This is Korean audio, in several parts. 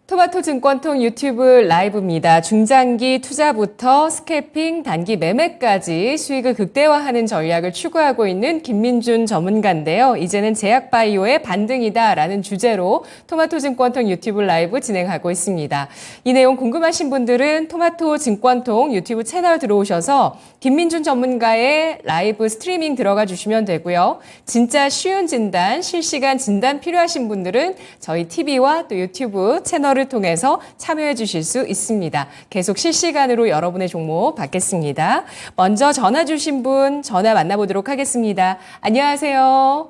토마토 증권통 유튜브 라이브입니다. 중장기 투자부터 스캐핑, 단기 매매까지 수익을 극대화하는 전략을 추구하고 있는 김민준 전문가인데요. 이제는 제약바이오의 반등이다라는 주제로 토마토 증권통 유튜브 라이브 진행하고 있습니다. 이 내용 궁금하신 분들은 토마토 증권통 유튜브 채널 들어오셔서 김민준 전문가의 라이브 스트리밍 들어가 주시면 되고요. 진짜 쉬운 진단, 실시간 진단 필요하신 분들은 저희 TV와 또 유튜브 채널을 통해서 참여해 주실 수 있습니다. 계속 실시간으로 여러분의 종목 받겠습니다. 먼저 전화 주신 분 전화 만나보도록 하겠습니다. 안녕하세요.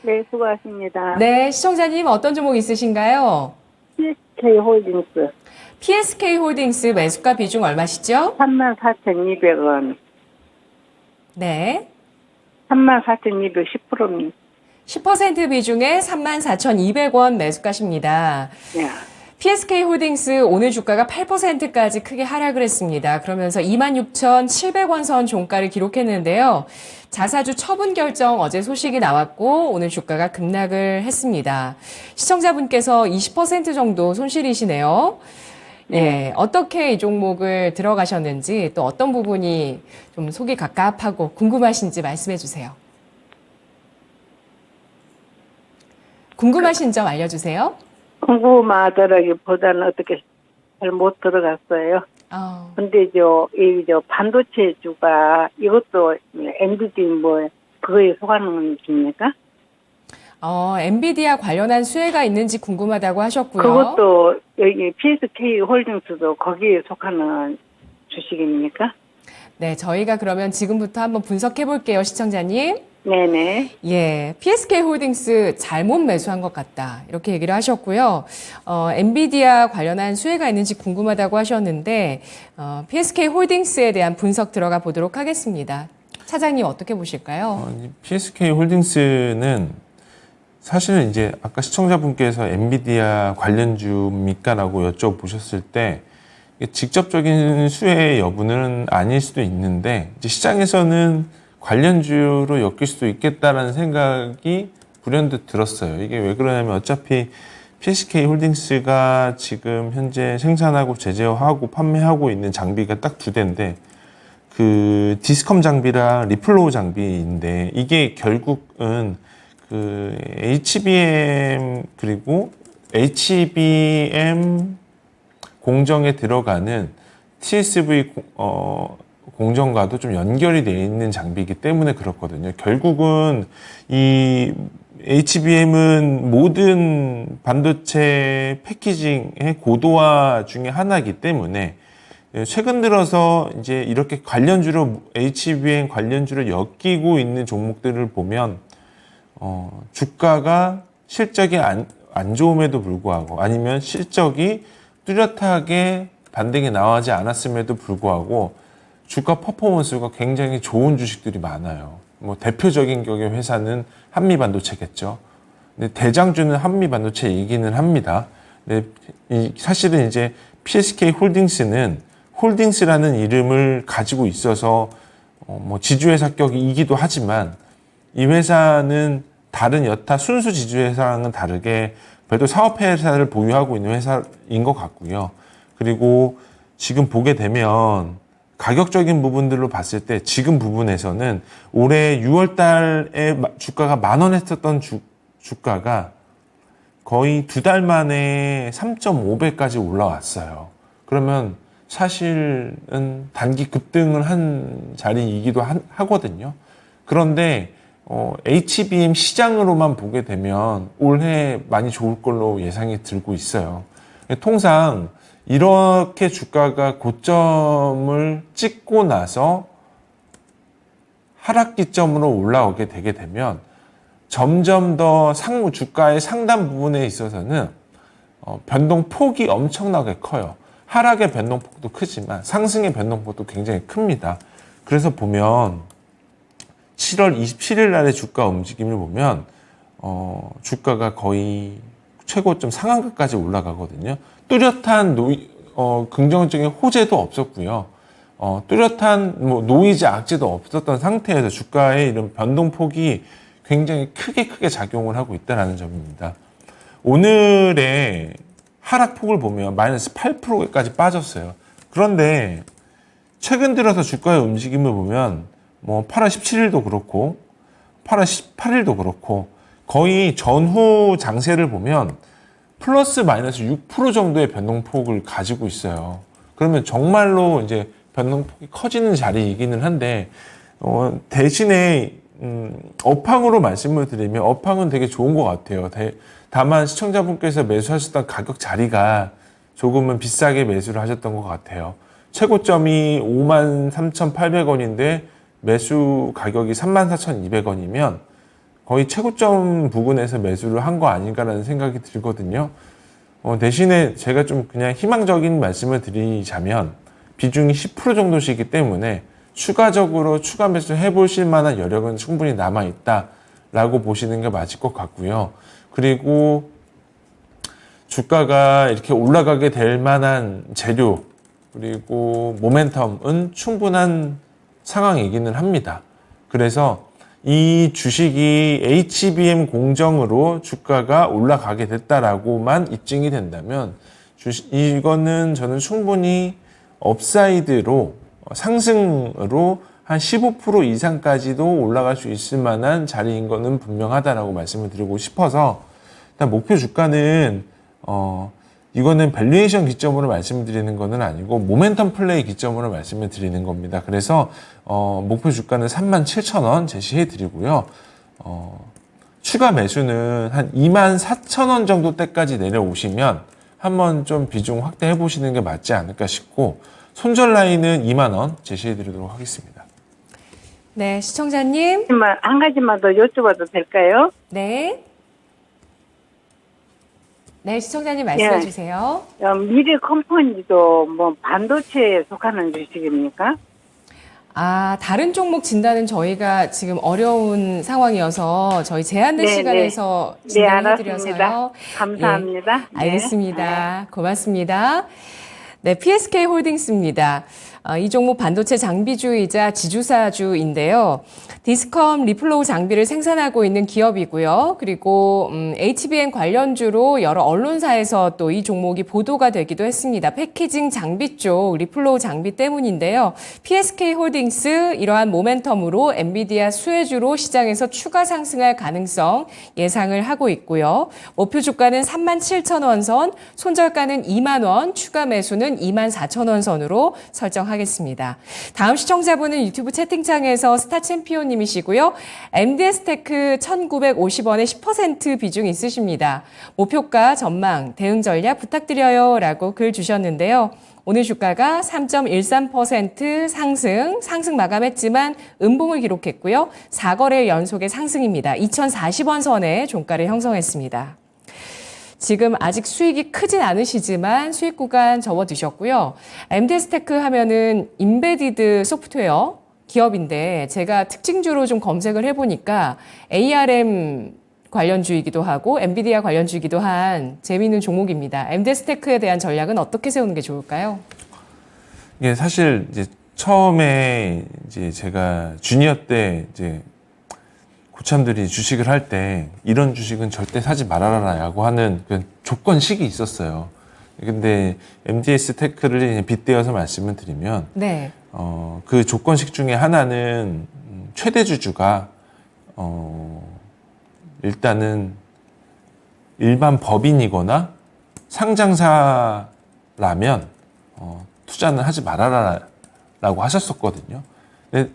네, 수고하십니다. 네, 시청자님 어떤 종목 있으신가요? PSK 홀딩스 PSK 홀딩스 매수가 비중 얼마시죠? 34,200원. 네. 34,200 10%입니다. 10% 비중의 34,200원 매수가십니다. 네. PSK 홀딩스 오늘 주가가 8%까지 크게 하락을 했습니다. 그러면서 26,700원 선 종가를 기록했는데요. 자사주 처분 결정 어제 소식이 나왔고 오늘 주가가 급락을 했습니다. 시청자분께서 20% 정도 손실이시네요. 예, 어떻게 이 종목을 들어가셨는지 또 어떤 부분이 좀 속이 갑갑하고 궁금하신지 말씀해 주세요. 궁금하신 점 알려주세요. 궁금하더라기보다는 어떻게 잘 못 들어갔어요. 근데 반도체주가 이것도 엔비디 그거에 속하는 겁니까? 엔비디아 관련한 수혜가 있는지 궁금하다고 하셨고요. 그것도 여기 PSK 홀딩스도 거기에 속하는 주식입니까? 네, 저희가 그러면 지금부터 한번 분석해 볼게요, 시청자님. 네네. 예, PSK 홀딩스 잘못 매수한 것 같다. 이렇게 얘기를 하셨고요. 엔비디아 관련한 수혜가 있는지 궁금하다고 하셨는데, PSK 홀딩스에 대한 분석 들어가 보도록 하겠습니다. 차장님 어떻게 보실까요? PSK 홀딩스는 사실은 이제 아까 시청자분께서 엔비디아 관련주입니까라고 여쭤보셨을 때 직접적인 수혜 여부는 아닐 수도 있는데 이제 시장에서는 관련주로 엮일 수도 있겠다라는 생각이 불현듯 들었어요. 이게 왜 그러냐면 어차피 PSK 홀딩스가 지금 현재 생산하고 제조하고 판매하고 있는 장비가 딱 두 대인데 그 디스컴 장비랑 리플로우 장비인데 이게 결국은 그 HBM 그리고 HBM 공정에 들어가는 TSV 공정과도 좀 연결이 되어 있는 장비이기 때문에 그렇거든요. 결국은 이 HBM은 모든 반도체 패키징의 고도화 중에 하나이기 때문에 최근 들어서 이제 이렇게 관련주로 HBM 관련주를 엮이고 있는 종목들을 보면 주가가 실적이 안 좋음에도 불구하고 아니면 실적이 뚜렷하게 반등이 나오지 않았음에도 불구하고 주가 퍼포먼스가 굉장히 좋은 주식들이 많아요. 뭐 대표적인 격의 회사는 한미반도체겠죠. 근데 대장주는 한미반도체이기는 합니다. 근데 사실은 이제 PSK 홀딩스는 홀딩스라는 이름을 가지고 있어서 뭐 지주회사격이기도 하지만 이 회사는 다른 여타 순수 지주회사랑은 다르게 그래도 사업회사를 보유하고 있는 회사인 것 같고요. 그리고 지금 보게 되면 가격적인 부분들로 봤을 때 지금 부분에서는 올해 6월 달에 주가가 10,000원 했었던 주가가 거의 2달 만에 3.5배까지 올라왔어요. 그러면 사실은 단기 급등을 한 자리이기도 하거든요. 그런데 HBM 시장으로만 보게 되면 올해 많이 좋을 걸로 예상이 들고 있어요. 통상 이렇게 주가가 고점을 찍고 나서 하락 기점으로 올라오게 되게 되면 점점 더 주가의 상단 부분에 있어서는 변동폭이 엄청나게 커요. 하락의 변동폭도 크지만 상승의 변동폭도 굉장히 큽니다. 그래서 보면 7월 27일 날의 주가 움직임을 보면 주가가 거의 최고점 상한가까지 올라가거든요. 뚜렷한 긍정적인 호재도 없었고요. 뚜렷한 노이즈 악재도 없었던 상태에서 주가의 이런 변동폭이 굉장히 크게 작용을 하고 있다는 점입니다. 오늘의 하락폭을 보면 마이너스 8%까지 빠졌어요. 그런데 최근 들어서 주가의 움직임을 보면 뭐 8월 17일도 그렇고 8월 18일도 그렇고 거의 전후 장세를 보면 플러스 마이너스 6% 정도의 변동폭을 가지고 있어요. 그러면 정말로 이제 변동폭이 커지는 자리이기는 한데 대신에 업황으로 말씀을 드리면 업황은 되게 좋은 것 같아요. 다만 시청자분께서 매수하셨던 가격 자리가 조금은 비싸게 매수를 하셨던 것 같아요. 최고점이 53,800원인데 매수 가격이 34,200원이면 거의 최고점 부근에서 매수를 한 거 아닌가라는 생각이 들거든요. 대신에 제가 좀 그냥 희망적인 말씀을 드리자면 비중이 10% 정도시기 때문에 추가적으로 추가 매수 해보실 만한 여력은 충분히 남아있다라고 보시는 게 맞을 것 같고요. 그리고 주가가 이렇게 올라가게 될 만한 재료 그리고 모멘텀은 충분한 상황이기는 합니다. 그래서 이 주식이 HBM 공정으로 주가가 올라가게 됐다라고만 입증이 된다면 이거는 저는 충분히 업사이드로 상승으로 한 15% 이상까지도 올라갈 수 있을 만한 자리인 거는 분명하다라고 말씀을 드리고 싶어서 일단 목표 주가는 이거는 밸류에이션 기점으로 말씀을 드리는 거는 아니고 모멘텀 플레이 기점으로 말씀을 드리는 겁니다. 그래서 목표 주가는 37,000원 제시해 드리고요. 추가 매수는 한 24,000원 정도 때까지 내려오시면 한번 좀 비중 확대해 보시는 게 맞지 않을까 싶고 손절 라인은 2만원 제시해 드리도록 하겠습니다. 네, 시청자님. 한 가지만 더 여쭤봐도 될까요? 네. 네, 시청자님 말씀해 주세요. 미래 컴퍼니도 뭐 반도체에 속하는 주식입니까? 다른 종목 진단은 저희가 지금 어려운 상황이어서 저희 제한된 시간에서 진단을 해드려서요. 알았습니다. 감사합니다. 예, 알겠습니다. 고맙습니다. 네, PSK 홀딩스입니다. 이 종목 반도체 장비주이자 지주사주인데요. 디스컴 리플로우 장비를 생산하고 있는 기업이고요. 그리고 HBM 관련주로 여러 언론사에서 또 이 종목이 보도가 되기도 했습니다. 패키징 장비 쪽 리플로우 장비 때문인데요. PSK 홀딩스 이러한 모멘텀으로 엔비디아 수혜주로 시장에서 추가 상승할 가능성 예상을 하고 있고요. 목표 주가는 37,000원 선, 손절가는 2만 원, 추가 매수는 24,000원 선으로 설정하겠습니다. 다음 시청자분은 유튜브 채팅창에서 스타 챔피언님이시고요. MDS테크 1,950원에 10% 비중 있으십니다. 목표가 전망, 대응 전략 부탁드려요 라고 글 주셨는데요. 오늘 주가가 3.13% 상승 마감했지만 음봉을 기록했고요. 4거래 연속의 상승입니다. 2,040원 선에 종가를 형성했습니다. 지금 아직 수익이 크진 않으시지만 수익 구간 접어두셨고요. MD스테크 하면은 인베디드 소프트웨어 기업인데 제가 특징주로 좀 검색을 해보니까 ARM 관련주이기도 하고 엔비디아 관련주이기도 한 재미있는 종목입니다. MD스테크에 대한 전략은 어떻게 세우는 게 좋을까요? 이게 사실 이제 처음에 이제 제가 주니어 때 이제 고참들이 주식을 할 때 이런 주식은 절대 사지 말아라라고 하는 그런 조건식이 있었어요. 근데 MDS 테크를 빗대어서 말씀을 드리면 네. 그 조건식 중에 하나는 최대 주주가 일단은 일반 법인이거나 상장사라면 투자는 하지 말아라라고 하셨었거든요. 근데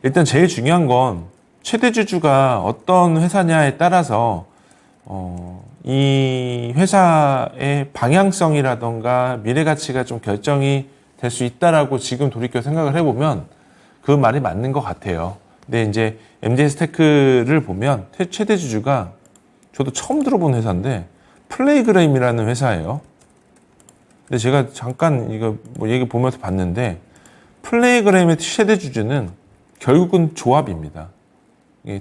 일단 제일 중요한 건 최대 주주가 어떤 회사냐에 따라서 이 회사의 방향성이라던가 미래 가치가 좀 결정이 될 수 있다라고 지금 돌이켜 생각을 해보면 그 말이 맞는 것 같아요. 근데 이제 MD스테크를 보면 최대 주주가 저도 처음 들어본 회사인데 플레이그램이라는 회사예요. 근데 제가 잠깐 이거 뭐 얘기 보면서 봤는데 플레이그램의 최대 주주는 결국은 조합입니다.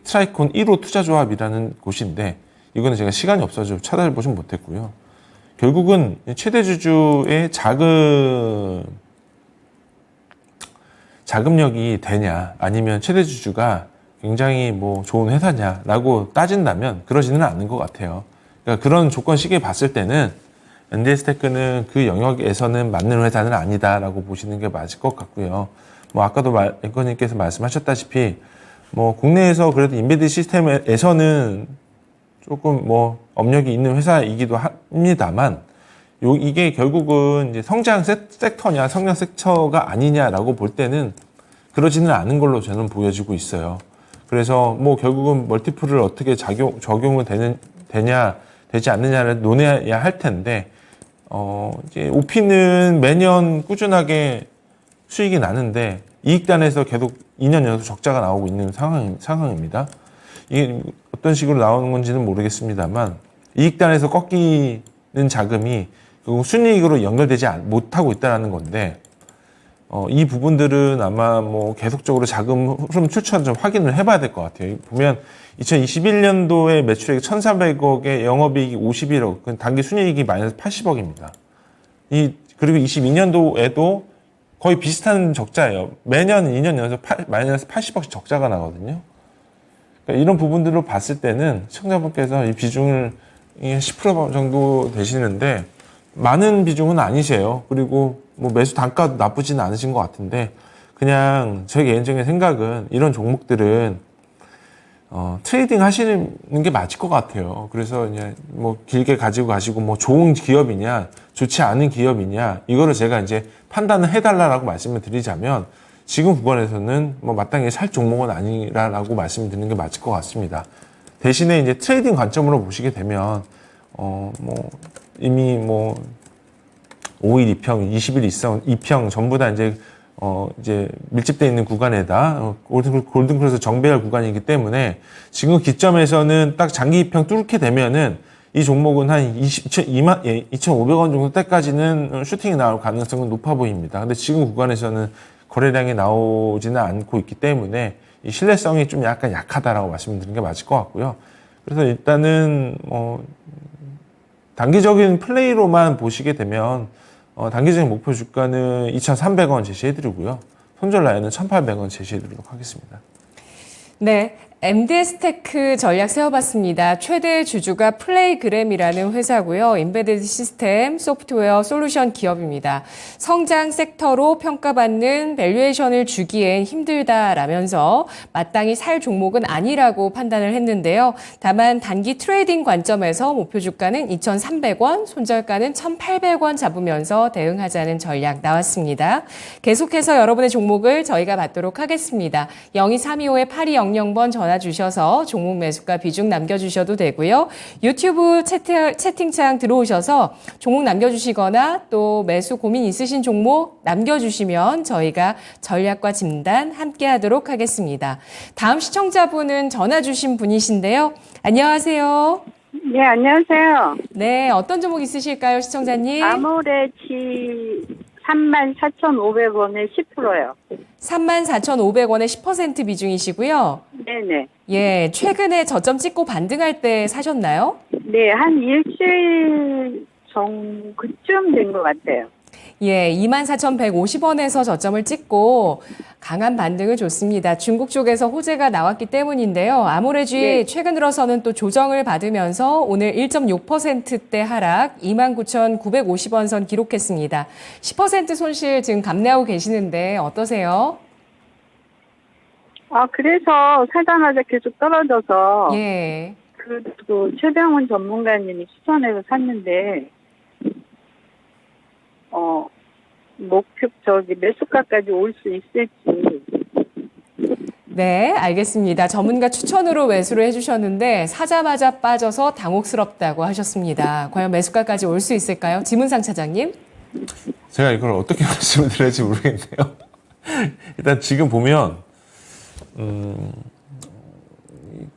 트라이콘 1호 투자조합이라는 곳인데 이거는 제가 시간이 없어서 찾아보진 못했고요. 결국은 최대 주주의 자금력이 되냐 아니면 최대 주주가 굉장히 뭐 좋은 회사냐라고 따진다면 그러지는 않는 것 같아요. 그러니까 그런 조건 시기에 봤을 때는 엔디스테크는 그 영역에서는 맞는 회사는 아니다라고 보시는 게 맞을 것 같고요. 뭐 아까도 앵커님께서 말씀하셨다시피 뭐 국내에서 그래도 인베드 시스템에서는 조금 뭐 업력이 있는 회사이기도 합니다만 이게 결국은 이제 성장 섹터냐 성장 섹터가 아니냐라고 볼 때는 그러지는 않은 걸로 저는 보여지고 있어요. 그래서 뭐 결국은 멀티플을 어떻게 적용을 되지 않느냐를 논해야 할 텐데 이제 오피는 매년 꾸준하게 수익이 나는데 이익단에서 계속 2년 연속 적자가 나오고 있는 상황입니다. 이게 어떤 식으로 나오는 건지는 모르겠습니다만 이익단에서 꺾이는 자금이 결국 순이익으로 연결되지 못하고 있다는 건데 이 부분들은 아마 뭐 계속적으로 자금 흐름 출처를 좀 확인을 해봐야 될 것 같아요. 보면 2021년도에 매출액이 1,400억에 영업이익이 51억, 단기 순이익이 마이너스 80억입니다. 그리고 22년도에도 거의 비슷한 적자예요. 매년 2년 연속 마이너스 80억씩 적자가 나거든요. 그러니까 이런 부분들로 봤을 때는 시청자분께서 이 비중을 10% 정도 되시는데 많은 비중은 아니세요. 그리고 뭐 매수 단가도 나쁘지는 않으신 것 같은데 그냥 제 개인적인 생각은 이런 종목들은 트레이딩 하시는 게 맞을 것 같아요. 그래서 이제 뭐 길게 가지고 가시고 뭐 좋은 기업이냐 좋지 않은 기업이냐 이거를 제가 이제 판단을 해달라고 말씀을 드리자면 지금 구간에서는 뭐 마땅히 살 종목은 아니라고 말씀을 드리는 게 맞을 것 같습니다. 대신에 이제 트레이딩 관점으로 보시게 되면 뭐 이미 뭐 5일 2평, 20일 이상 2평 전부 다 이제 밀집되어 있는 구간에다 골든크로스 정배열 구간이기 때문에 지금 기점에서는 딱 장기 2평 뚫게 되면은 이 종목은 한 2,500원 정도 때까지는 슈팅이 나올 가능성은 높아 보입니다. 근데 지금 구간에서는 거래량이 나오지는 않고 있기 때문에 이 신뢰성이 좀 약간 약하다라고 말씀드리는 게 맞을 것 같고요. 그래서 일단은 단기적인 플레이로만 보시게 되면 단기적인 목표 주가는 2,300원 제시해드리고요. 손절 라인은 1,800원 제시해드리도록 하겠습니다. 네, MDS테크 전략 세워봤습니다. 최대 주주가 플레이그램이라는 회사고요. 인베디드 시스템, 소프트웨어, 솔루션 기업입니다. 성장 섹터로 평가받는 밸류에이션을 주기엔 힘들다라면서 마땅히 살 종목은 아니라고 판단을 했는데요. 다만 단기 트레이딩 관점에서 목표 주가는 2,300원, 손절가는 1,800원 잡으면서 대응하자는 전략 나왔습니다. 계속해서 여러분의 종목을 저희가 받도록 하겠습니다. 02325-8200번 전화 주셔서 종목 매수가 비중 남겨주셔도 되고요. 유튜브 채팅창 들어오셔서 종목 남겨주시거나 또 매수 고민 있으신 종목 남겨주시면 저희가 전략과 진단 함께 하도록 하겠습니다. 다음 시청자분은 전화 주신 분이신데요. 안녕하세요. 네, 안녕하세요. 네, 어떤 종목 있으실까요, 시청자님? 아모레치 34,500원에 10%요. 34,500원에 10% 비중이시고요. 네네. 예, 최근에 저점 찍고 반등할 때 사셨나요? 네, 한 일주일 그쯤 된 것 같아요. 예, 24,150원에서 저점을 찍고 강한 반등을 줬습니다. 중국 쪽에서 호재가 나왔기 때문인데요. 아모레주이 네. 최근 들어서는 또 조정을 받으면서 오늘 1.6%대 하락 29,950원 선 기록했습니다. 10% 손실 지금 감내하고 계시는데 어떠세요? 그래서 사자마자 계속 떨어져서 예. 그 최병훈 전문가님이 추천해서 샀는데 목표 매수가까지 올 수 있을지. 네, 알겠습니다. 전문가 추천으로 매수를 해주셨는데 사자마자 빠져서 당혹스럽다고 하셨습니다. 과연 매수가까지 올 수 있을까요? 지문상 차장님? 제가 이걸 어떻게 말씀을 드려야지 모르겠네요. 일단 지금 보면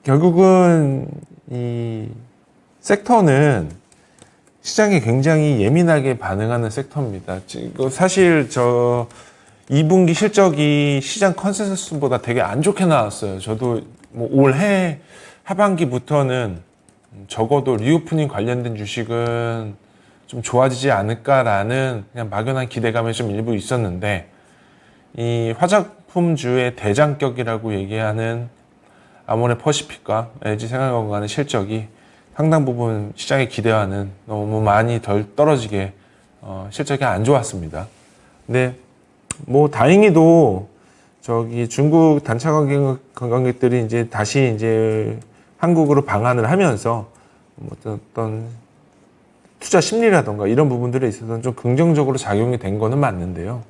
결국은 이 섹터는 시장에 굉장히 예민하게 반응하는 섹터입니다. 사실 2분기 실적이 시장 컨센서스보다 되게 안 좋게 나왔어요. 저도 뭐 올해 하반기부터는 적어도 리오프닝 관련된 주식은 좀 좋아지지 않을까라는 그냥 막연한 기대감이 좀 일부 있었는데 이 화장품주의 대장격이라고 얘기하는 아모레 퍼시픽과 LG 생활건강의 실적이 상당 부분 시장의 기대와는 너무 많이 덜 떨어지게 실적이 안 좋았습니다. 근데 뭐 다행히도 저기 중국 단체 관광객들이 이제 다시 이제 한국으로 방한을 하면서 어떤 투자 심리라던가 이런 부분들에 있어서는 좀 긍정적으로 작용이 된 거는 맞는데요.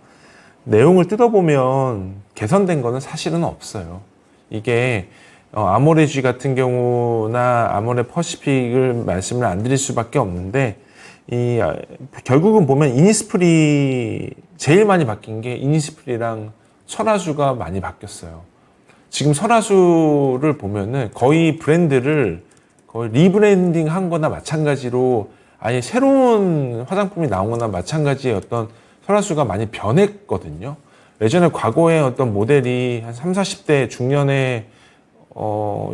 내용을 뜯어보면 개선된 거는 사실은 없어요. 이게 아모레 같은 경우나 아모레 퍼시픽을 말씀을 안 드릴 수밖에 없는데 결국은 보면 이니스프리 제일 많이 바뀐 게 이니스프리랑 설화수가 많이 바뀌었어요. 지금 설화수를 보면은 거의 브랜드를 거의 리브랜딩 한 거나 마찬가지로 아예 새로운 화장품이 나온 거나 마찬가지의 어떤 설화수가 많이 변했거든요. 예전에 과거에 어떤 모델이 한 30, 40대 중년의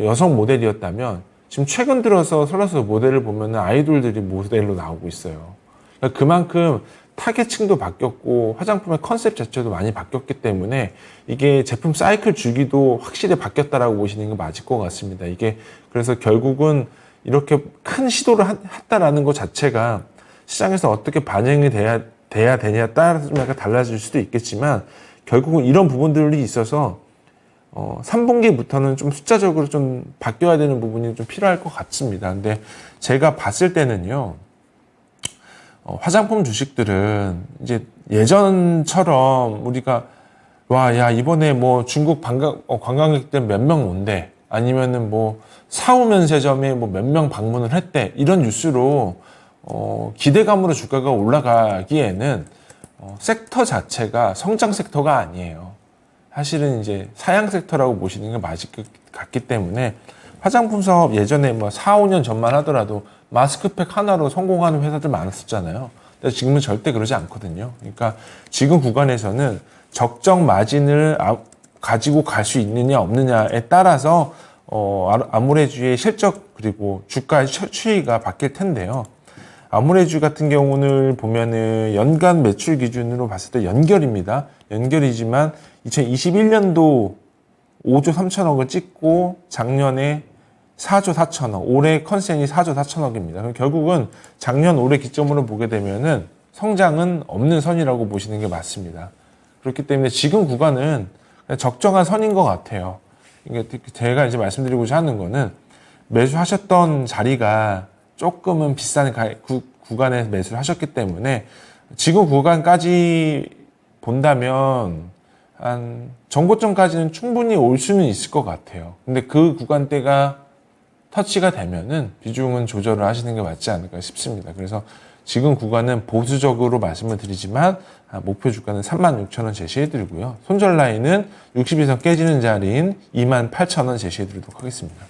여성 모델이었다면 지금 최근 들어서 설화수 모델을 보면 아이돌들이 모델로 나오고 있어요. 그러니까 그만큼 타겟층도 바뀌었고 화장품의 컨셉 자체도 많이 바뀌었기 때문에 이게 제품 사이클 주기도 확실히 바뀌었다라고 보시는 게 맞을 것 같습니다. 이게 그래서 결국은 이렇게 큰 시도를 했다라는 것 자체가 시장에서 어떻게 반영이 돼야 되냐에 따라서 약간 달라질 수도 있겠지만 결국은 이런 부분들이 있어서 3분기부터는 좀 숫자적으로 좀 바뀌어야 되는 부분이 좀 필요할 것 같습니다. 근데 제가 봤을 때는요, 화장품 주식들은 이제 예전처럼 우리가 야 이번에 뭐 중국 관광객들 몇 명 온대, 아니면은 뭐 사후면세점에 뭐 몇 명 방문을 했대, 이런 뉴스로 기대감으로 주가가 올라가기에는 섹터 자체가 성장 섹터가 아니에요. 사실은 이제 사양 섹터라고 보시는 게 맞을 것 같기 때문에 화장품 사업 예전에 뭐 4, 5년 전만 하더라도 마스크팩 하나로 성공하는 회사들 많았었잖아요. 근데 지금은 절대 그러지 않거든요. 그러니까 지금 구간에서는 적정 마진을 가지고 갈 수 있느냐 없느냐에 따라서 아모레주의 실적 그리고 주가의 추이가 바뀔 텐데요. 아모레주 같은 경우는 보면은 연간 매출 기준으로 봤을 때 연결입니다. 연결이지만 2021년도 5조 3천억을 찍고 작년에 4조 4천억, 올해 컨센이 4조 4천억입니다. 그럼 결국은 작년 올해 기점으로 보게 되면은 성장은 없는 선이라고 보시는 게 맞습니다. 그렇기 때문에 지금 구간은 적정한 선인 것 같아요. 제가 이제 말씀드리고자 하는 거는 매수하셨던 자리가 조금은 비싼 구간에 매수를 하셨기 때문에 지금 구간까지 본다면 한 정고점까지는 충분히 올 수는 있을 것 같아요. 근데 그 구간대가 터치가 되면은 비중은 조절을 하시는 게 맞지 않을까 싶습니다. 그래서 지금 구간은 보수적으로 말씀을 드리지만 목표 주가는 36,000원 제시해드리고요. 손절 라인은 60에서 깨지는 자리인 28,000원 제시해드리도록 하겠습니다.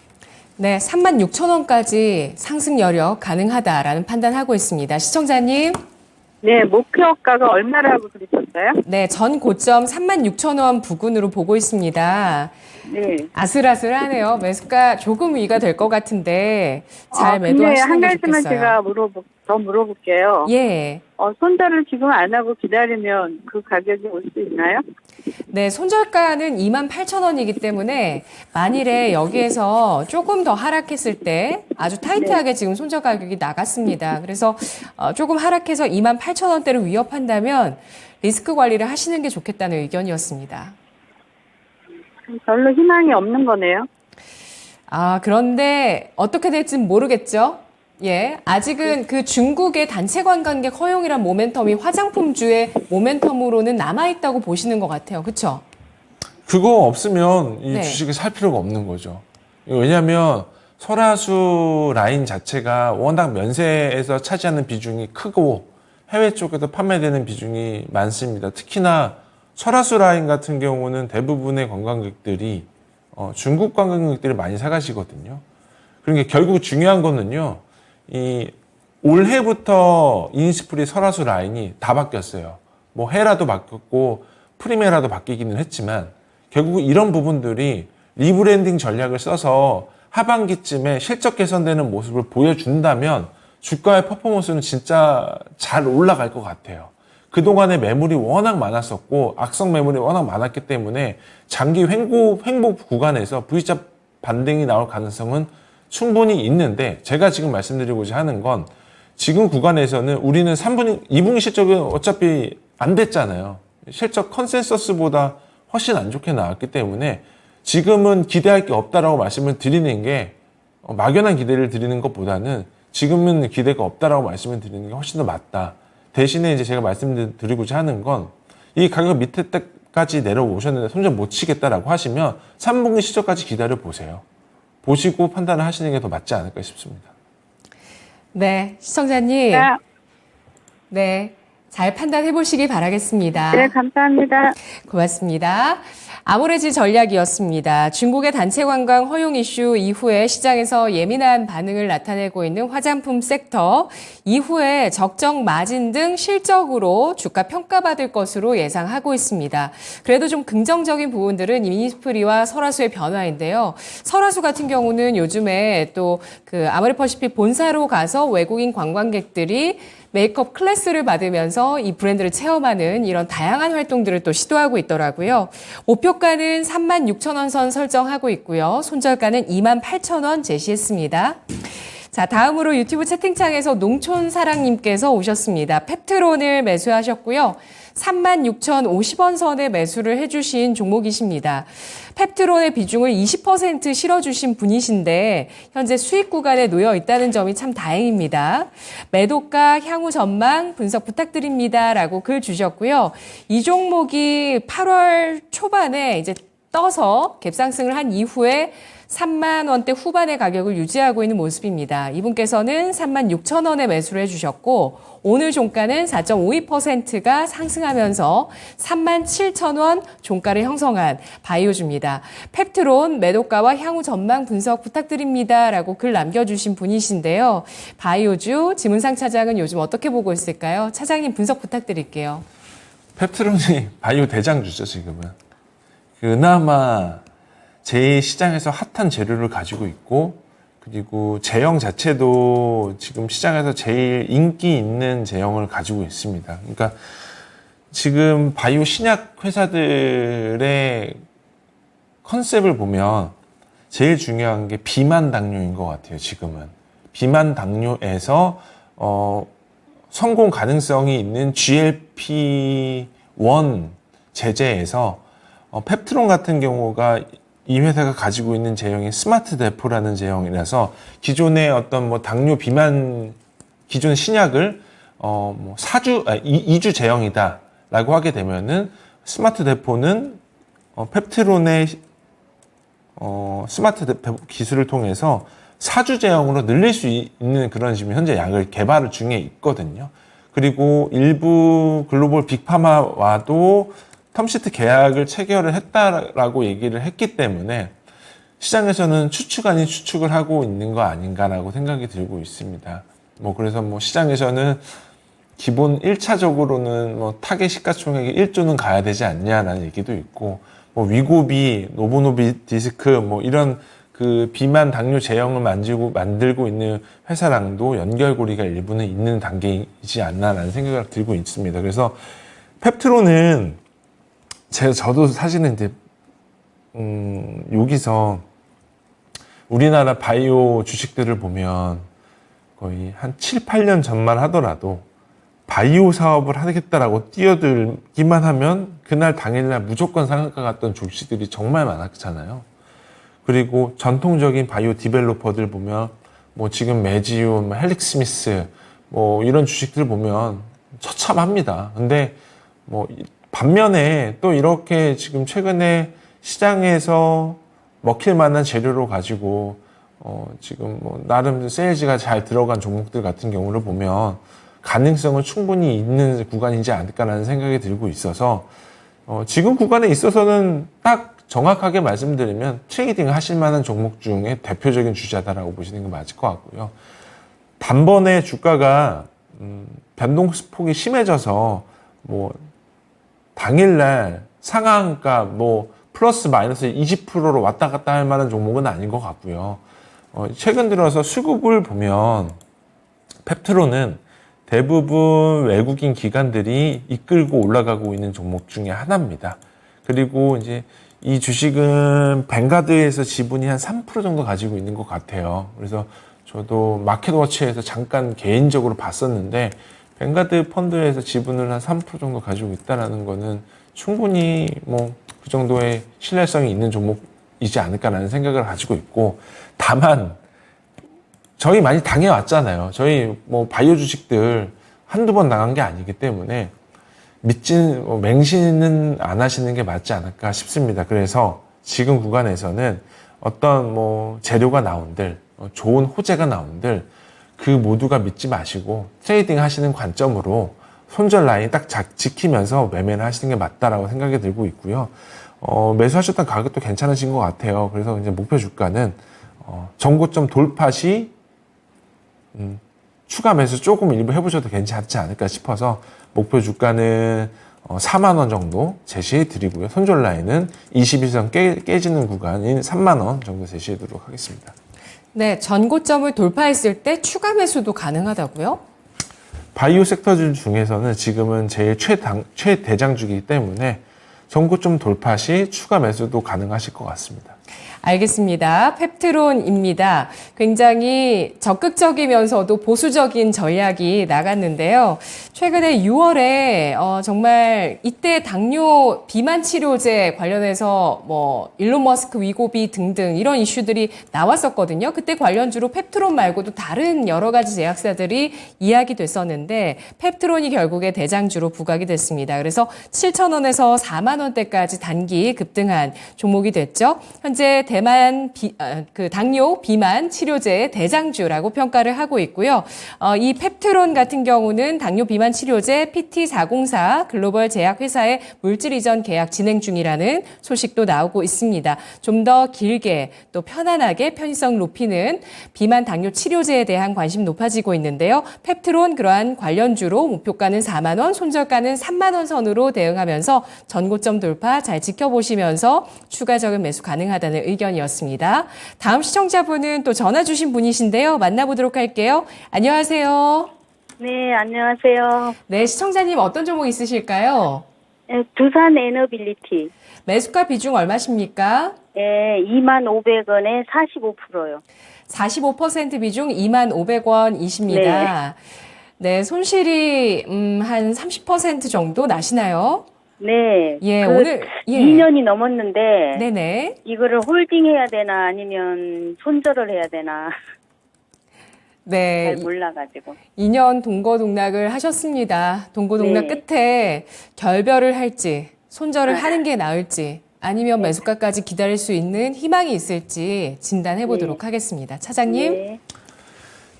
네, 36,000원까지 상승 여력 가능하다라는 판단하고 있습니다. 시청자님. 네, 목표가가 얼마라고 그러셨어요? 네, 전 고점 36,000원 부근으로 보고 있습니다. 네. 아슬아슬하네요. 매수가 조금 위가 될 것 같은데 잘 근데 매도하시는 한 게 가지만 좋겠어요. 제가 더 물어볼게요. 예. 손절을 지금 안 하고 기다리면 그 가격이 올 수 있나요? 네, 손절가는 28,000원이기 때문에 만일에 여기에서 조금 더 하락했을 때 아주 타이트하게 지금 손절 가격이 나갔습니다. 그래서 조금 하락해서 28,000원대를 위협한다면 리스크 관리를 하시는 게 좋겠다는 의견이었습니다. 별로 희망이 없는 거네요. 그런데 어떻게 될지는 모르겠죠? 예, 아직은 그 중국의 단체 관광객 허용이란 모멘텀이 화장품주의 모멘텀으로는 남아있다고 보시는 것 같아요. 그렇죠? 그거 없으면 이 네. 주식을 살 필요가 없는 거죠. 왜냐하면 설화수 라인 자체가 워낙 면세에서 차지하는 비중이 크고 해외 쪽에도 판매되는 비중이 많습니다. 특히나 설화수 라인 같은 경우는 대부분의 관광객들이 중국 관광객들이 많이 사가시거든요. 그러니까 결국 중요한 거는요. 이 올해부터 이니스프리 설화수 라인이 다 바뀌었어요. 뭐 헤라도 바뀌었고 프리메라도 바뀌기는 했지만 결국 이런 부분들이 리브랜딩 전략을 써서 하반기쯤에 실적 개선되는 모습을 보여준다면 주가의 퍼포먼스는 진짜 잘 올라갈 것 같아요. 그동안에 매물이 워낙 많았었고 악성 매물이 워낙 많았기 때문에 장기 횡보 구간에서 V자 반등이 나올 가능성은 충분히 있는데 제가 지금 말씀드리고자 하는 건 지금 구간에서는 우리는 2분기 실적은 어차피 안 됐잖아요. 실적 컨센서스보다 훨씬 안 좋게 나왔기 때문에 지금은 기대할 게 없다라고 말씀을 드리는 게 막연한 기대를 드리는 것보다는 지금은 기대가 없다라고 말씀을 드리는 게 훨씬 더 맞다. 대신에 이제 제가 말씀드리고자 하는 건 이 가격 밑에 때까지 내려오셨는데 손절 못 치겠다라고 하시면 3분기 실적까지 기다려 보세요. 보시고 판단을 하시는 게 더 맞지 않을까 싶습니다. 네, 시청자님. 네, 네, 잘 판단해 보시기 바라겠습니다. 네, 감사합니다. 고맙습니다. 아모레지 전략이었습니다. 중국의 단체 관광 허용 이슈 이후에 시장에서 예민한 반응을 나타내고 있는 화장품 섹터, 이후에 적정 마진 등 실적으로 주가 평가받을 것으로 예상하고 있습니다. 그래도 좀 긍정적인 부분들은 이니스프리와 설화수의 변화인데요. 설화수 같은 경우는 요즘에 또 그 아모레 퍼시픽 본사로 가서 외국인 관광객들이 메이크업 클래스를 받으면서 이 브랜드를 체험하는 이런 다양한 활동들을 또 시도하고 있더라고요. 목표가는 36,000원 선 설정하고 있고요. 손절가는 28,000원 제시했습니다. 자, 다음으로 유튜브 채팅창에서 농촌사랑님께서 오셨습니다. 펩트론을 매수하셨고요. 36,050원 선에 매수를 해주신 종목이십니다. 펩트론의 비중을 20% 실어주신 분이신데 현재 수익 구간에 놓여 있다는 점이 참 다행입니다. 매도가 향후 전망 분석 부탁드립니다. 라고 글 주셨고요. 이 종목이 8월 초반에 이제 떠서 갭상승을 한 이후에 3만 원대 후반의 가격을 유지하고 있는 모습입니다. 이분께서는 36,000원에 매수를 해주셨고 오늘 종가는 4.52%가 상승하면서 37,000원 종가를 형성한 바이오주입니다. 펩트론 매도가와 향후 전망 분석 부탁드립니다. 라고 글 남겨주신 분이신데요. 바이오주 지문상 차장은 요즘 어떻게 보고 있을까요? 차장님 분석 부탁드릴게요. 펩트론이 바이오 대장주죠, 지금은. 그나마 제일 시장에서 핫한 재료를 가지고 있고, 그리고 제형 자체도 지금 시장에서 제일 인기 있는 제형을 가지고 있습니다. 그러니까 지금 바이오 신약 회사들의 컨셉을 보면 제일 중요한 게 비만 당뇨인 것 같아요, 지금은. 비만 당뇨에서 성공 가능성이 있는 GLP-1 제제에서 펩트론 같은 경우가 이 회사가 가지고 있는 제형이 스마트 데포라는 제형이라서 기존의 어떤 뭐 당뇨 비만 기존 신약을 뭐 2주 제형이다라고 하게 되면은 스마트 데포는 펩트론의 스마트 데포 기술을 통해서 4주 제형으로 늘릴 수 있는 그런 지금 현재 약을 개발 중에 있거든요. 그리고 일부 글로벌 빅파마와도 텀시트 계약을 체결을 했다라고 얘기를 했기 때문에 시장에서는 추측 아닌 추측을 하고 있는 거 아닌가라고 생각이 들고 있습니다. 뭐 그래서 뭐 시장에서는 기본 1차적으로는 뭐 타겟 시가총액이 1조는 가야 되지 않냐라는 얘기도 있고, 뭐 위고비, 노보노비 디스크 뭐 이런 그 비만 당뇨 제형을 만들고 있는 회사랑도 연결고리가 일부는 있는 단계이지 않나라는 생각을 들고 있습니다. 그래서 펩트론은 저도 사실은 이제 여기서 우리나라 바이오 주식들을 보면 거의 한 7, 8년 전만 하더라도 바이오 사업을 하겠다라고 뛰어들기만 하면 그날 당일날 무조건 상한가 갔던 주식들이 정말 많았잖아요. 그리고 전통적인 바이오 디벨로퍼들 보면 뭐 지금 메지오, 헬릭스미스 뭐 이런 주식들 보면 처참합니다. 근데 뭐 반면에 또 이렇게 지금 최근에 시장에서 먹힐 만한 재료로 가지고 지금 뭐 나름 세일즈가 잘 들어간 종목들 같은 경우를 보면 가능성은 충분히 있는 구간이지 않을까라는 생각이 들고 있어서 지금 구간에 있어서는 딱 정확하게 말씀드리면 트레이딩 하실 만한 종목 중에 대표적인 주자다라고 보시는 게 맞을 것 같고요. 단번에 주가가 변동폭이 심해져서 뭐 당일날 상한가 뭐 플러스 마이너스 20%로 왔다 갔다 할 만한 종목은 아닌 것 같고요. 최근 들어서 수급을 보면 펩트론은 대부분 외국인 기관들이 이끌고 올라가고 있는 종목 중에 하나입니다. 그리고 이제 이 주식은 뱅가드에서 지분이 한 3% 정도 가지고 있는 것 같아요. 그래서 저도 마켓워치에서 잠깐 개인적으로 봤었는데 뱅가드 펀드에서 지분을 한 3% 정도 가지고 있다는 거는 충분히 뭐 그 정도의 신뢰성이 있는 종목이지 않을까라는 생각을 가지고 있고, 다만 저희 많이 당해왔잖아요. 저희 뭐 바이오 주식들 한두 번 나간 게 아니기 때문에 맹신은 안 하시는 게 맞지 않을까 싶습니다. 그래서 지금 구간에서는 어떤 뭐 재료가 나온들, 좋은 호재가 나온들 그 모두가 믿지 마시고 트레이딩 하시는 관점으로 손절 라인 딱 지키면서 매매를 하시는 게 맞다라고 생각이 들고 있고요. 매수하셨던 가격도 괜찮으신 것 같아요. 그래서 이제 목표 주가는 전고점 돌파 시 추가 매수 조금 일부 해보셔도 괜찮지 않을까 싶어서 목표 주가는 4만 원 정도 제시해 드리고요. 손절 라인은 21선 깨지는 구간인 3만 원 정도 제시해 드리도록 하겠습니다. 네, 전고점을 돌파했을 때 추가 매수도 가능하다고요? 바이오 섹터들 중에서는 지금은 제일 최대장주이기 때문에 전고점 돌파 시 추가 매수도 가능하실 것 같습니다. 알겠습니다. 펩트론입니다. 굉장히 적극적이면서도 보수적인 전략이 나갔는데요. 최근에 6월에 정말 이때 당뇨 비만 치료제 관련해서 뭐 일론 머스크 위고비 등등 이런 이슈들이 나왔었거든요. 그때 관련주로 펩트론 말고도 다른 여러 가지 제약사들이 이야기됐었는데 펩트론이 결국에 대장주로 부각이 됐습니다. 그래서 7,000원에서 4만 원대까지 단기 급등한 종목이 됐죠. 현재 당뇨 비만 치료제의 대장주라고 평가를 하고 있고요. 이 펩트론 같은 경우는 당뇨 비만 치료제 PT404 글로벌 제약회사의 물질 이전 계약 진행 중이라는 소식도 나오고 있습니다. 좀 더 길게 또 편안하게 편의성 높이는 비만 당뇨 치료제에 대한 관심 높아지고 있는데요. 펩트론 그러한 관련주로 목표가는 4만 원, 손절가는 3만 원 선으로 대응하면서 전고점 돌파 잘 지켜보시면서 추가적인 매수 가능하다는 의견이었습니다. 다음 시청자분은 또 전화 주신 분이신데요. 만나보도록 할게요. 안녕하세요. 네, 안녕하세요. 네, 시청자님 어떤 종목 있으실까요? 두산 에너빌리티. 매수가 비중 얼마십니까? 네, 25,000원에 45%요. 45% 비중 25,000원이십니다. 네, 손실이 한 30% 정도 나시나요? 네. 예, 그 오늘 2년이 넘었는데 네네. 이거를 홀딩해야 되나 아니면 손절을 해야 되나 네. 잘 몰라가지고. 2년 동거동락을 하셨습니다. 동거동락 네. 끝에 결별을 할지, 손절을 하는 게 나을지, 아니면 매수가까지 기다릴 수 있는 희망이 있을지 진단해 보도록 하겠습니다. 차장님. 네.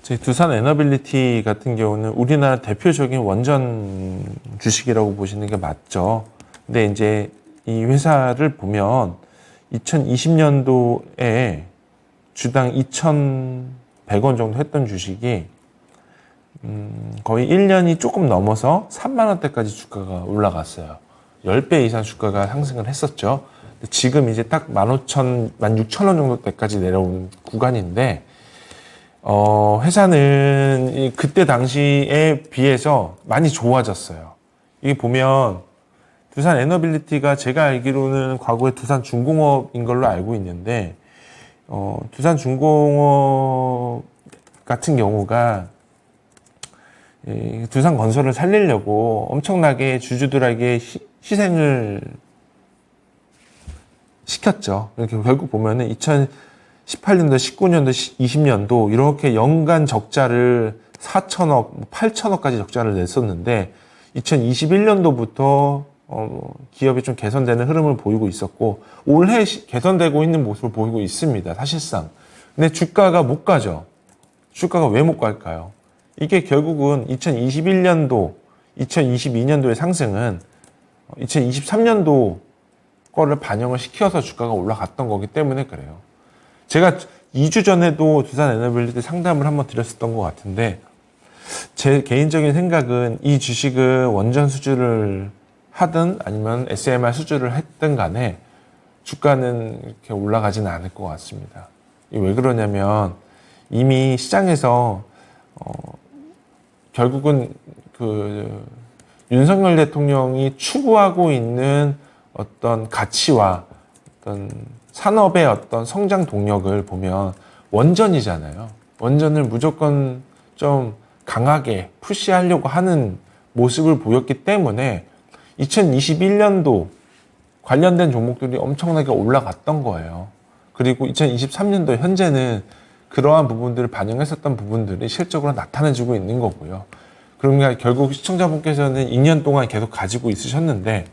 저희 두산 에너빌리티 같은 경우는 우리나라 대표적인 원전 주식이라고 보시는 게 맞죠. 근데 이제 이 회사를 보면 2020년도에 주당 2,100원 정도 했던 주식이 거의 1년이 조금 넘어서 3만 원대까지 주가가 올라갔어요. 10배 이상 주가가 상승을 했었죠. 근데 지금 이제 딱 15,000, 16,000원 정도까지 내려온 구간인데 회사는 그때 당시에 비해서 많이 좋아졌어요. 이게 보면 두산 에너빌리티가 제가 알기로는 과거에 두산 중공업인 걸로 알고 있는데 두산 중공업 같은 경우가 두산 건설을 살리려고 엄청나게 주주들에게 희생을 시켰죠. 이렇게 결국 보면은 2018년도, 19년도, 20년도 이렇게 연간 적자를 4천억, 8천억까지 적자를 냈었는데 2021년도부터 기업이 좀 개선되는 흐름을 보이고 있었고 올해 개선되고 있는 모습을 보이고 있습니다. 사실상. 근데 주가가 못 가죠. 주가가 왜 못 갈까요? 이게 결국은 2021년도, 2022년도의 상승은 2023년도 거를 반영을 시켜서 주가가 올라갔던 거기 때문에 그래요. 제가 2주 전에도 두산 에너빌리티 상담을 한번 드렸었던 것 같은데 제 개인적인 생각은 이 주식을 원전 수주를 하든 아니면 SMR 수주를 했든 간에 주가는 이렇게 올라가지는 않을 것 같습니다. 왜 그러냐면 이미 시장에서 결국은 그 윤석열 대통령이 추구하고 있는 어떤 가치와 어떤 산업의 어떤 성장 동력을 보면 원전이잖아요. 원전을 무조건 좀 강하게 푸시하려고 하는 모습을 보였기 때문에 2021년도 관련된 종목들이 엄청나게 올라갔던 거예요. 그리고 2023년도 현재는 그러한 부분들을 반영했었던 부분들이 실적으로 나타내주고 있는 거고요. 그러니까 결국 시청자분께서는 2년 동안 계속 가지고 있으셨는데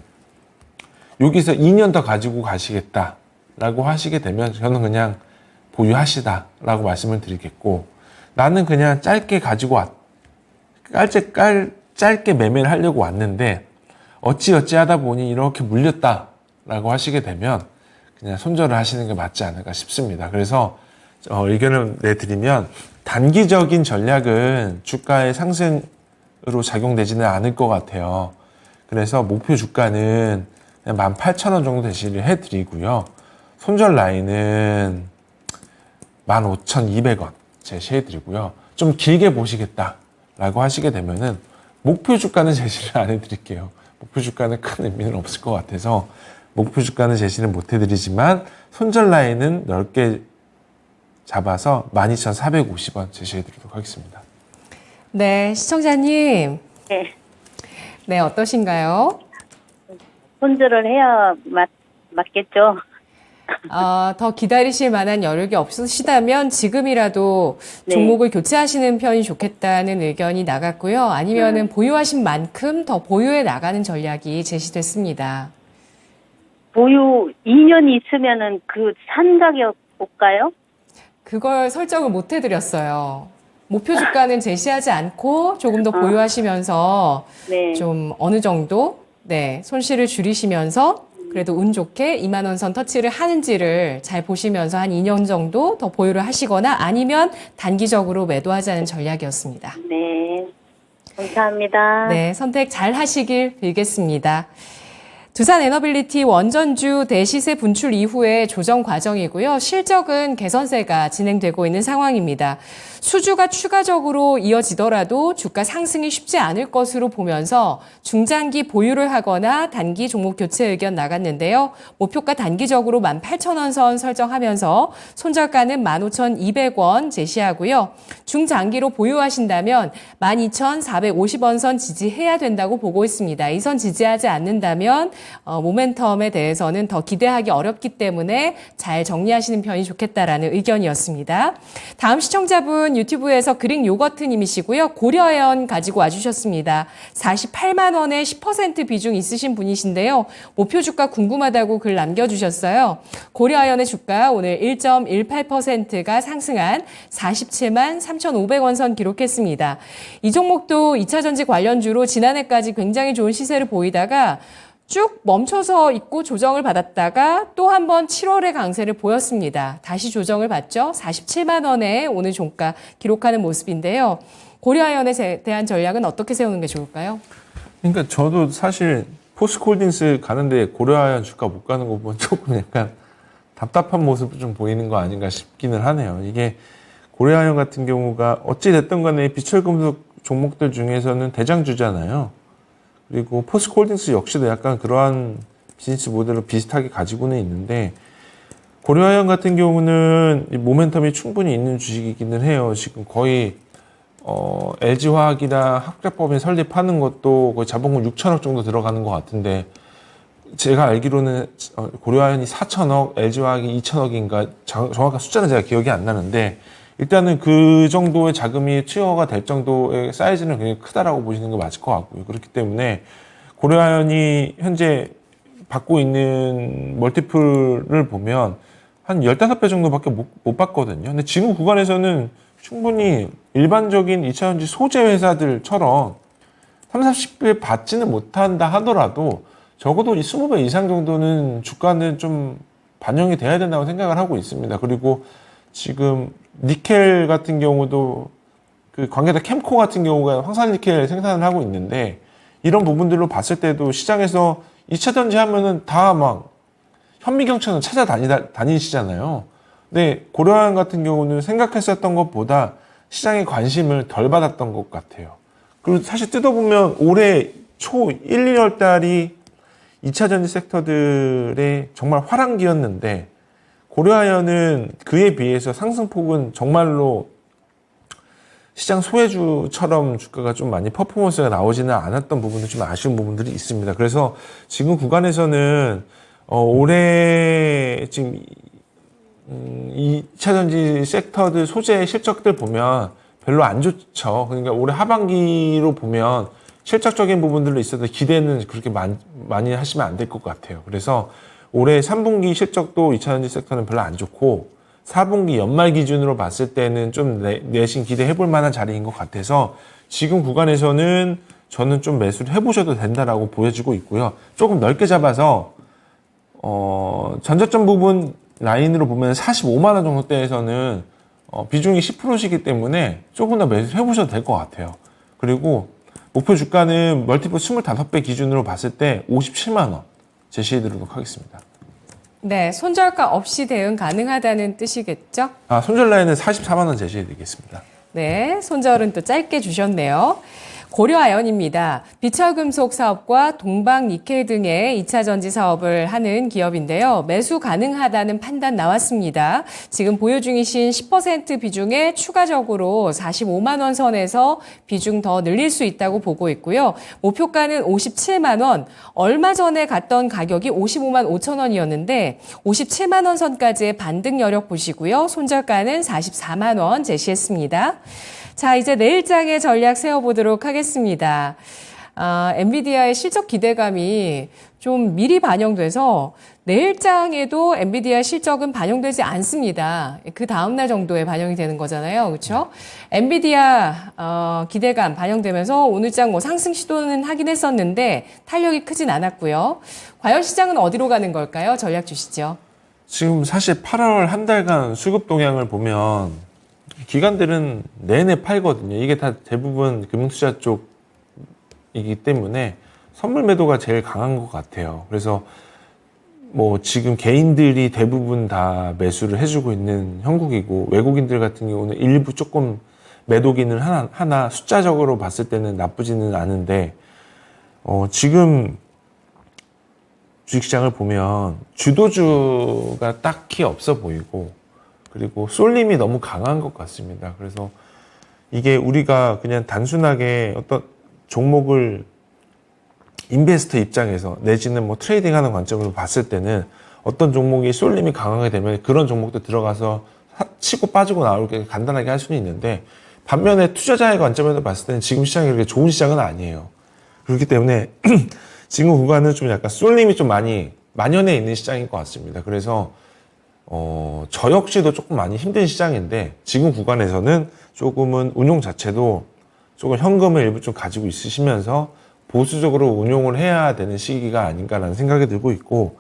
여기서 2년 더 가지고 가시겠다라고 하시게 되면 저는 그냥 보유하시다라고 말씀을 드리겠고, 나는 그냥 짧게 가지고 짧게 매매를 하려고 왔는데 어찌어찌 하다 보니 이렇게 물렸다라고 하시게 되면 그냥 손절을 하시는 게 맞지 않을까 싶습니다. 그래서 의견을 내드리면 단기적인 전략은 주가의 상승으로 작용되지는 않을 것 같아요. 그래서 목표 주가는 18,000원 정도 대시를 해드리고요. 손절 라인은 15,200원 제시해드리고요. 좀 길게 보시겠다라고 하시게 되면은 목표 주가는 제시를 안 해드릴게요. 목표 주가는 큰 의미는 없을 것 같아서 목표 주가는 제시는 못 해드리지만 손절 라인은 넓게 잡아서 12,450원 제시해드리도록 하겠습니다. 네, 시청자님. 네. 네, 어떠신가요? 손절을 해야 맞겠죠. 더 기다리실 만한 여력이 없으시다면 지금이라도 네. 종목을 교체하시는 편이 좋겠다는 의견이 나갔고요. 아니면은 보유하신 만큼 더 보유해 나가는 전략이 제시됐습니다. 보유 2년 있으면은 그 산 가격 볼까요? 그걸 설정을 못 해드렸어요. 목표 주가는 제시하지 않고 조금 더 보유하시면서 네. 좀 어느 정도 손실을 줄이시면서 그래도 운 좋게 2만 원 선 터치를 하는지를 잘 보시면서 한 2년 정도 더 보유를 하시거나 아니면 단기적으로 매도하자는 전략이었습니다. 네. 감사합니다. 네, 선택 잘 하시길 빌겠습니다. 두산 에너빌리티 원전주 대시세 분출 이후에 조정 과정이고요. 실적은 개선세가 진행되고 있는 상황입니다. 수주가 추가적으로 이어지더라도 주가 상승이 쉽지 않을 것으로 보면서 중장기 보유를 하거나 단기 종목 교체 의견 나갔는데요. 목표가 단기적으로 18,000원 선 설정하면서 손절가는 15,200원 제시하고요. 중장기로 보유하신다면 12,450원 선 지지해야 된다고 보고 있습니다. 이 선 지지하지 않는다면 모멘텀에 대해서는 더 기대하기 어렵기 때문에 잘 정리하시는 편이 좋겠다라는 의견이었습니다. 다음 시청자분 유튜브에서 그릭 요거트님이시고요. 고려아연 가지고 와주셨습니다. 48만 원에 10% 비중 있으신 분이신데요. 목표 주가 궁금하다고 글 남겨주셨어요. 고려아연의 주가 오늘 1.18%가 상승한 47만 3,500원 선 기록했습니다. 이 종목도 2차전지 관련주로 지난해까지 굉장히 좋은 시세를 보이다가 쭉 멈춰서 있고 조정을 받았다가 또 한 번 7월에 강세를 보였습니다. 다시 조정을 받죠. 47만 원에 오늘 종가 기록하는 모습인데요. 고려아연에 대한 전략은 어떻게 세우는 게 좋을까요? 그러니까 저도 사실 포스코홀딩스 가는데 고려아연 주가 못 가는 거 보면 조금 약간 답답한 모습을 좀 보이는 거 아닌가 싶기는 하네요. 이게 고려아연 같은 경우가 어찌 됐든 간에 비철금속 종목들 중에서는 대장주잖아요. 그리고 포스코홀딩스 역시도 약간 그러한 비즈니스 모델로 비슷하게 가지고는 있는데, 고려아연 같은 경우는 모멘텀이 충분히 있는 주식이기는 해요. 지금 거의 LG화학이나 학자법인 설립하는 것도 거의 자본금 6천억 정도 들어가는 것 같은데, 제가 알기로는 고려아연이 4천억, LG화학이 2천억인가 정확한 숫자는 제가 기억이 안 나는데, 일단은 그 정도의 자금이 투여가 될 정도의 사이즈는 굉장히 크다라고 보시는 게 맞을 것 같고요. 그렇기 때문에 고려아연이 현재 받고 있는 멀티플을 보면 한 15배 정도밖에 못 받거든요. 근데 지금 구간에서는 충분히 일반적인 2차전지 소재 회사들처럼 30, 40배 받지는 못한다 하더라도 적어도 20배 이상 정도는 주가는 좀 반영이 돼야 된다고 생각을 하고 있습니다. 그리고 지금 니켈 같은 경우도 그 관계자 캠코 같은 경우가 황산 니켈 생산을 하고 있는데, 이런 부분들로 봤을 때도 시장에서 2차전지 하면은 다 막 현미경처럼 찾아다니시잖아요. 근데 고려아연 같은 경우는 생각했었던 것보다 시장의 관심을 덜 받았던 것 같아요. 그리고 사실 뜯어보면 올해 초 1, 2월 달이 2차 전지 섹터들의 정말 화랑기였는데 고려아연은 그에 비해서 상승폭은 정말로 시장 소외주처럼 주가가 좀 많이 퍼포먼스가 나오지는 않았던 부분도 좀 아쉬운 부분들이 있습니다. 그래서 지금 구간에서는 올해 지금 2차 전지 섹터들 소재 실적들 보면 별로 안 좋죠. 그러니까 올해 하반기로 보면 실적적인 부분들로 있어도 기대는 그렇게 많이 하시면 안 될 것 같아요. 그래서 올해 3분기 실적도 2차 전지 섹터는 별로 안 좋고 4분기 연말 기준으로 봤을 때는 좀 내심 기대해 볼 만한 자리인 것 같아서 지금 구간에서는 저는 좀 매수를 해보셔도 된다라고 보여지고 있고요. 조금 넓게 잡아서 전저점 부분 라인으로 보면 45만 원 정도대에서는 비중이 10%이기 때문에 조금 더 매수해 보셔도 될 것 같아요. 그리고 목표 주가는 멀티플 25배 기준으로 봤을 때 57만 원 제시해 드리도록 하겠습니다. 네, 손절가 없이 대응 가능하다는 뜻이겠죠? 손절 라인은 44만 원 제시해 드리겠습니다. 네, 손절은 또 짧게 주셨네요. 고려아연입니다. 비철금속 사업과 동방니켈 등의 2차 전지 사업을 하는 기업인데요. 매수 가능하다는 판단 나왔습니다. 지금 보유 중이신 10% 비중에 추가적으로 45만 원 선에서 비중 더 늘릴 수 있다고 보고 있고요. 목표가는 57만 원, 얼마 전에 갔던 가격이 55만 5천 원이었는데 57만 원 선까지의 반등 여력 보시고요. 손절가는 44만 원 제시했습니다. 자, 이제 내일장의 전략 세워보도록 하겠습니다. 엔비디아의 실적 기대감이 좀 미리 반영돼서 내일장에도 엔비디아 실적은 반영되지 않습니다. 그 다음날 정도에 반영이 되는 거잖아요. 그렇죠? 엔비디아 기대감 반영되면서 오늘장 뭐 상승 시도는 하긴 했었는데 탄력이 크진 않았고요. 과연 시장은 어디로 가는 걸까요? 전략 주시죠. 지금 사실 8월 한 달간 수급 동향을 보면 기관들은 내내 팔거든요. 이게 다 대부분 금융투자 쪽이기 때문에 선물 매도가 제일 강한 것 같아요. 그래서 뭐 지금 개인들이 대부분 다 매수를 해주고 있는 형국이고 외국인들 같은 경우는 일부 조금 매도기는 하나 숫자적으로 봤을 때는 나쁘지는 않은데 지금 주식시장을 보면 주도주가 딱히 없어 보이고 그리고 쏠림이 너무 강한 것 같습니다. 그래서 이게 우리가 그냥 단순하게 어떤 종목을 인베스터 입장에서 내지는 뭐 트레이딩하는 관점으로 봤을 때는 어떤 종목이 쏠림이 강하게 되면 그런 종목도 들어가서 치고 빠지고 나올 게 간단하게 할 수는 있는데 반면에 투자자의 관점에서 봤을 때는 지금 시장이 그렇게 좋은 시장은 아니에요. 그렇기 때문에 지금 구간은 좀 약간 쏠림이 좀 많이 만연해 있는 시장인 것 같습니다. 그래서 저 역시도 조금 많이 힘든 시장인데 지금 구간에서는 조금은 운용 자체도 조금 현금을 일부 좀 가지고 있으시면서 보수적으로 운용을 해야 되는 시기가 아닌가라는 생각이 들고 있고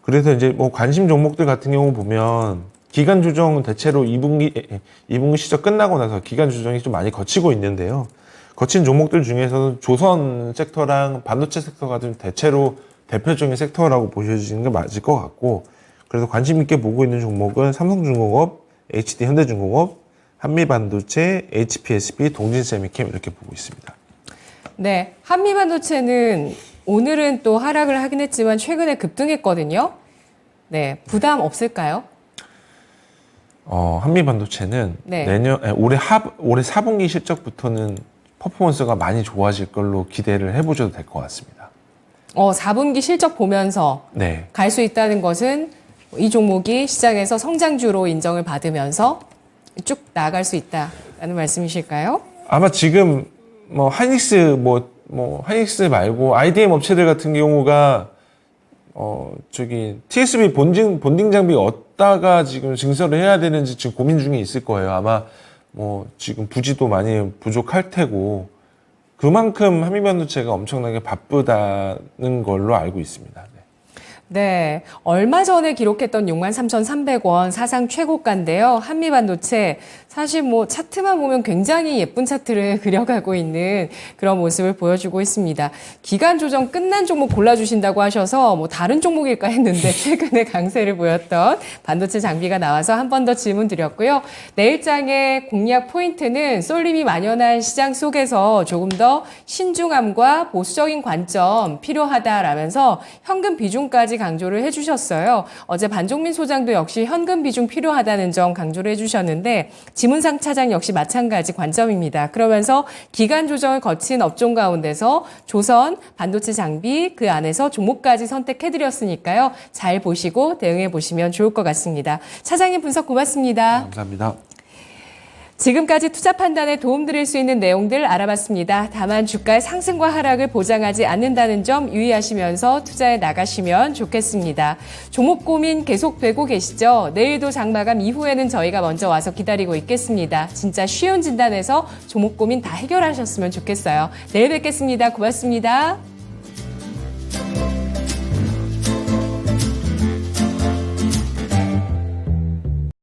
그래서 이제 뭐 관심 종목들 같은 경우 보면 기간 조정 대체로 2분기 시적 끝나고 나서 기간 조정이 좀 많이 거치고 있는데요. 거친 종목들 중에서는 조선 섹터랑 반도체 섹터가 좀 대체로 대표적인 섹터라고 보셔지는 게 맞을 것 같고 그래서 관심 있게 보고 있는 종목은 삼성중공업, HD 현대중공업, 한미반도체, HPSB, 동진세미캠 이렇게 보고 있습니다. 네, 한미반도체는 오늘은 또 하락을 하긴 했지만 최근에 급등했거든요. 네, 부담 없을까요? 한미반도체는 네. 올해 4분기 실적부터는 퍼포먼스가 많이 좋아질 걸로 기대를 해보셔도 될 것 같습니다. 4분기 실적 보면서 네. 갈 수 있다는 것은 이 종목이 시장에서 성장주로 인정을 받으면서 쭉 나아갈 수 있다는 말씀이실까요? 아마 지금 뭐 하이닉스 하이닉스 말고 IDM 업체들 같은 경우가 TSB 본딩 장비 어디다가 지금 증설을 해야 되는지 지금 고민 중에 있을 거예요. 아마 뭐 지금 부지도 많이 부족할 테고 그만큼 한미반도체가 엄청나게 바쁘다는 걸로 알고 있습니다. 네. 네, 얼마 전에 기록했던 63,300원 사상 최고가인데요. 한미반도체 사실 뭐 차트만 보면 굉장히 예쁜 차트를 그려가고 있는 그런 모습을 보여주고 있습니다. 기간 조정 끝난 종목 골라주신다고 하셔서 뭐 다른 종목일까 했는데 최근에 강세를 보였던 반도체 장비가 나와서 한 번 더 질문 드렸고요. 내일장의 공략 포인트는 쏠림이 만연한 시장 속에서 조금 더 신중함과 보수적인 관점 필요하다라면서 현금 비중까지 강조를 해주셨어요. 어제 반종민 소장도 역시 현금 비중 필요하다는 점 강조를 해주셨는데 지문상 차장 역시 마찬가지 관점입니다. 그러면서 기간 조정을 거친 업종 가운데서 조선, 반도체 장비 그 안에서 종목까지 선택해드렸으니까요. 잘 보시고 대응해 보시면 좋을 것 같습니다. 차장님 분석 고맙습니다. 감사합니다. 지금까지 투자 판단에 도움드릴 수 있는 내용들 알아봤습니다. 다만 주가의 상승과 하락을 보장하지 않는다는 점 유의하시면서 투자에 나가시면 좋겠습니다. 종목 고민 계속되고 계시죠? 내일도 장마감 이후에는 저희가 먼저 와서 기다리고 있겠습니다. 진짜 쉬운 진단에서 종목 고민 다 해결하셨으면 좋겠어요. 내일 뵙겠습니다. 고맙습니다.